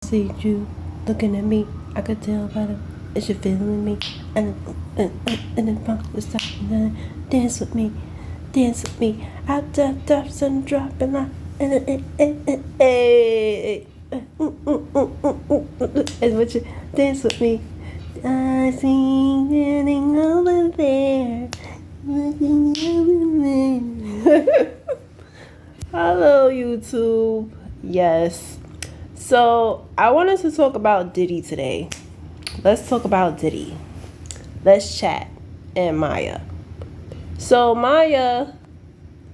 See you looking at me, I could tell by the is you feeling me, and then pump the stop and then dance with me, out the tops and dropping like, hey, and what you dance with me. I see getting over there, looking over there. Hello, YouTube. Yes. So I wanted to talk about Diddy today. Let's talk about Diddy. Let's chat. And Maya. So Maya,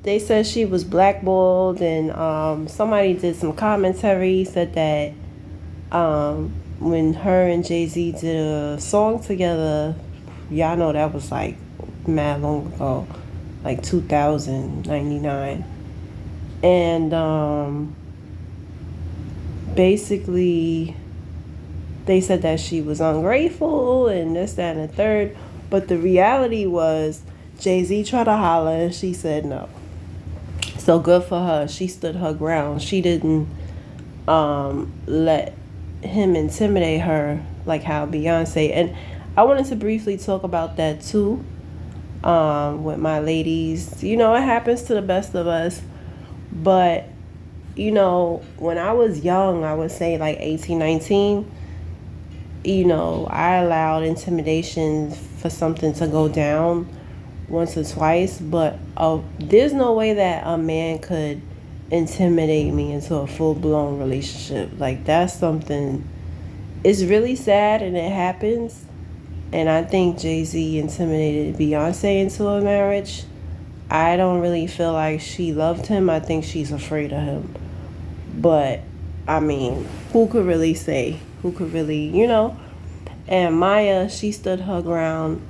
they said she was blackballed, and somebody did some commentary, said that when her and Jay-Z did a song together, y'all know that was like mad long ago, like 2099. And basically they said that she was ungrateful and this, that, and the third. But the reality was Jay-Z tried to holler and she said no. So good for her. She stood her ground. She didn't let him intimidate her like how Beyonce. And I wanted to briefly talk about that too with my ladies. You know, it happens to the best of us. But, you know, when I was young, I would say like 18, 19, you know, I allowed intimidation for something to go down once or twice. But there's no way that a man could intimidate me into a full-blown relationship. Like, that's something, it's really sad and it happens. And I think Jay-Z intimidated Beyonce into a marriage. I don't really feel like she loved him. I think she's afraid of him. But, I mean, who could really say? Who could really, you know? And Maya, she stood her ground.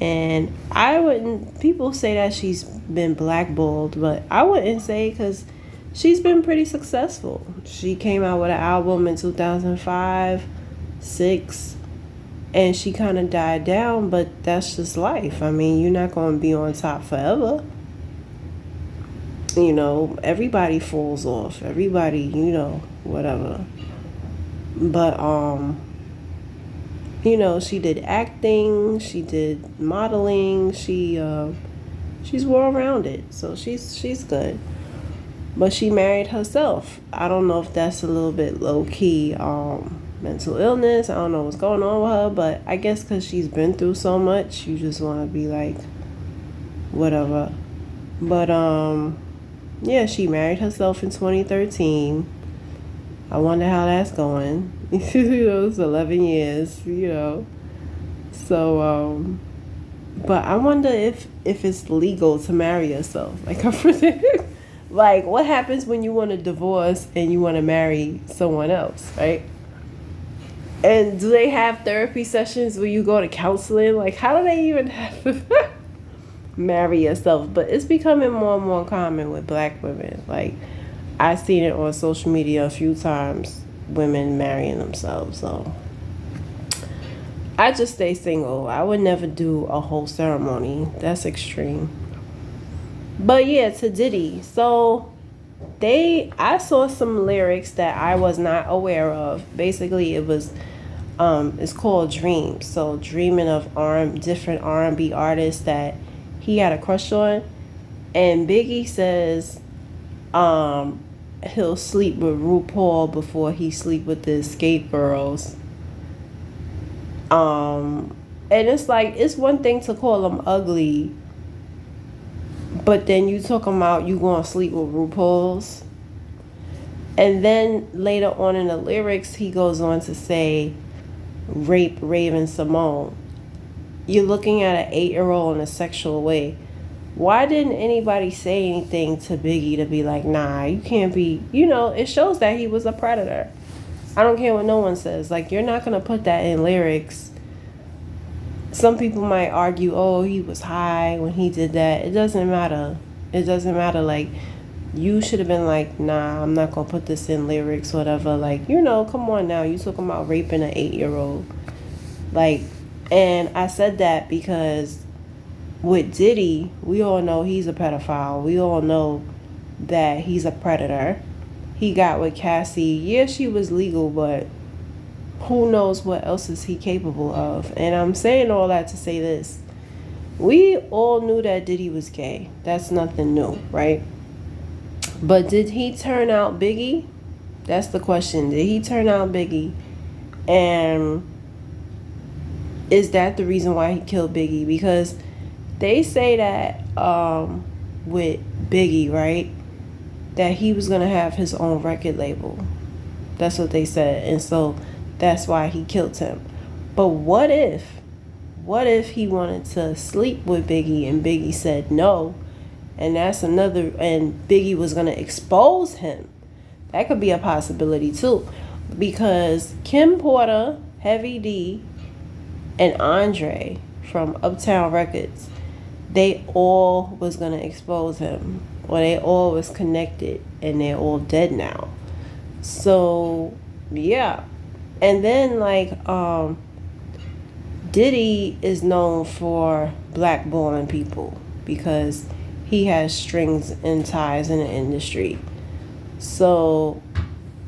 And I wouldn't, people say that she's been blackballed, but I wouldn't say, because she's been pretty successful. She came out with an album in 2005, 6, and she kind of died down, but that's just life. I mean, you're not going to be on top forever. You know, everybody falls off. Everybody, you know, whatever. But, you know, she did acting. She did modeling. She's well-rounded. So she's good. But she married herself. I don't know if that's a little bit low-key mental illness. I don't know what's going on with her. But I guess because she's been through so much, you just want to be like, whatever. But, yeah, she married herself in 2013. I wonder how that's going. You know, it's 11 years, you know. So, but I wonder if it's legal to marry yourself. Like, like, what happens when you want to divorce and you want to marry someone else, right? And do they have therapy sessions where you go to counseling? Like, how do they even have marry yourself? But it's becoming more and more common with black women. Like, I've seen it on social media a few times, women marrying themselves. So I just stay single. I would never do a whole ceremony. That's extreme. But yeah, to Diddy. So I saw some lyrics that I was not aware of. Basically, it was it's called Dreams. So dreaming of different R&B artists that he had a crush on. And Biggie says he'll sleep with RuPaul before he sleep with the escape girls. And it's like, it's one thing to call them ugly, but then you talking about you gonna sleep with RuPaul's. And then later on in the lyrics, he goes on to say, rape Raven Simone. You're looking at an 8-year-old in a sexual way. Why didn't anybody say anything to Biggie to be like, nah, you can't be, you know, it shows that he was a predator. I don't care what no one says. Like, you're not going to put that in lyrics. Some people might argue, oh, he was high when he did that. It doesn't matter. It doesn't matter. Like, you should have been like, nah, I'm not going to put this in lyrics, whatever. Like, you know, come on now. You talking about raping an 8-year-old. Like, and I said that because with Diddy, we all know he's a pedophile. We all know that he's a predator. he got with Cassie. Yeah, she was legal, but who knows what else is he capable of? And I'm saying all that to say this. We all knew that Diddy was gay. That's nothing new, right? But did he turn out Biggie? That's the question. Did he turn out Biggie? And is that the reason why he killed Biggie? Because they say that with Biggie, right? That he was going to have his own record label. That's what they said. And so that's why he killed him. But what if he wanted to sleep with Biggie and Biggie said no? And that's another, and Biggie was going to expose him. That could be a possibility too. Because Kim Porter, Heavy D, and Andre from Uptown Records, they all was going to expose him. Or they all was connected and they're all dead now. So, yeah. And then, like, Diddy is known for blackballing people because he has strings and ties in the industry. So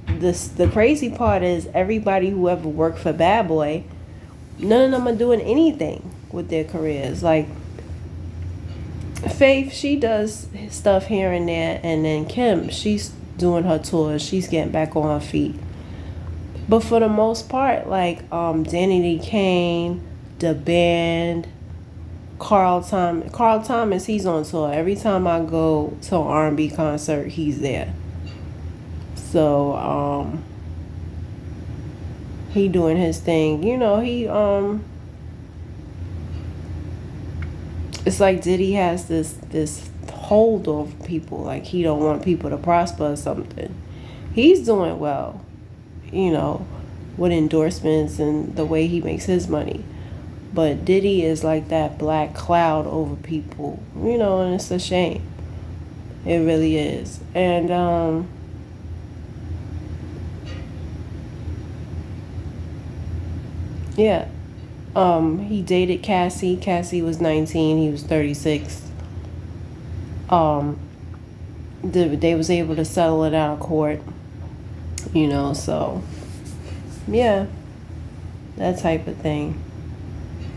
the crazy part is everybody who ever worked for Bad Boy, none of them are doing anything with their careers. Like Faith, she does stuff here and there, and then Kim, she's doing her tours, she's getting back on her feet. But for the most part, like Danny Lee Kane, the band, Carl Thomas, he's on tour. Every time I go to an R&B concert, he's there. So he doing his thing. You know, he it's like Diddy has this hold over people, like he don't want people to prosper or something. He's doing well, you know, with endorsements and the way he makes his money. But Diddy is like that black cloud over people, you know, and it's a shame. It really is. And yeah. He dated Cassie. Cassie was 19, he was 36. They was able to settle it out of court, you know, so yeah, that type of thing.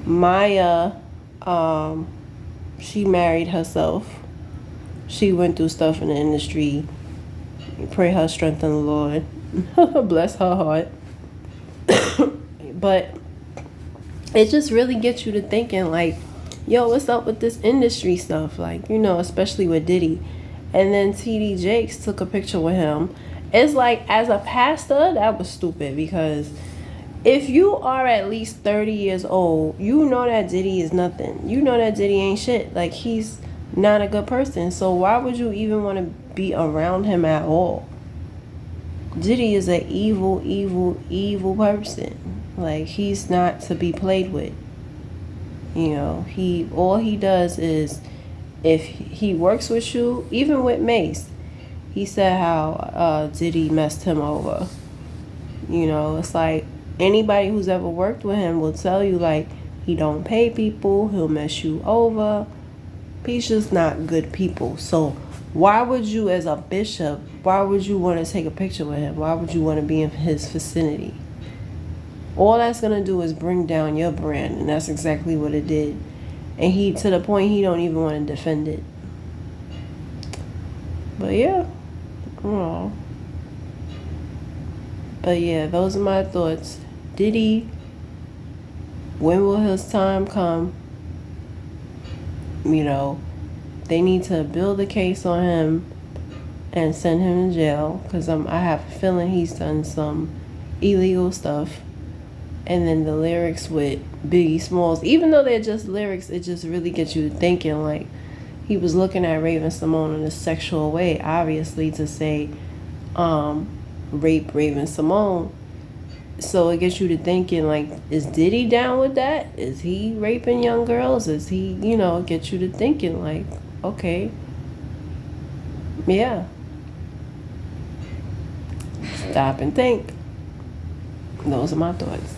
Maya, she married herself. She went through stuff in the industry. Pray her strength in the Lord. Bless her heart. But it just really gets you to thinking, like, yo, what's up with this industry stuff? Like, you know, especially with Diddy. And then TD Jakes took a picture with him. It's like, as a pastor, that was stupid, because if you are at least 30 years old, you know that Diddy is nothing. You know that Diddy ain't shit. Like, he's not a good person. So why would you even want to be around him at all? Diddy is an evil, evil, evil person. Like, he's not to be played with. You know, all he does is, if he works with you, even with Mace, he said how Diddy messed him over. You know, it's like, anybody who's ever worked with him will tell you, like, he don't pay people, he'll mess you over. He's just not good people. So why would you, as a bishop, why would you want to take a picture with him? Why would you want to be in his vicinity? All that's going to do is bring down your brand, and that's exactly what it did. And he, to the point, he don't even want to defend it. But yeah. Oh. But yeah, those are my thoughts. Diddy, when will his time come? You know, they need to build a case on him and send him to jail, because I have a feeling he's done some illegal stuff. And then the lyrics with Biggie Smalls, even though they're just lyrics, it just really gets you thinking, like, he was looking at Raven-Symoné in a sexual way, obviously, to say rape Raven-Symoné. So it gets you to thinking, like, is Diddy down with that? Is he raping young girls? Is he, you know, it gets you to thinking, like, okay, yeah. Stop and think. Those are my thoughts.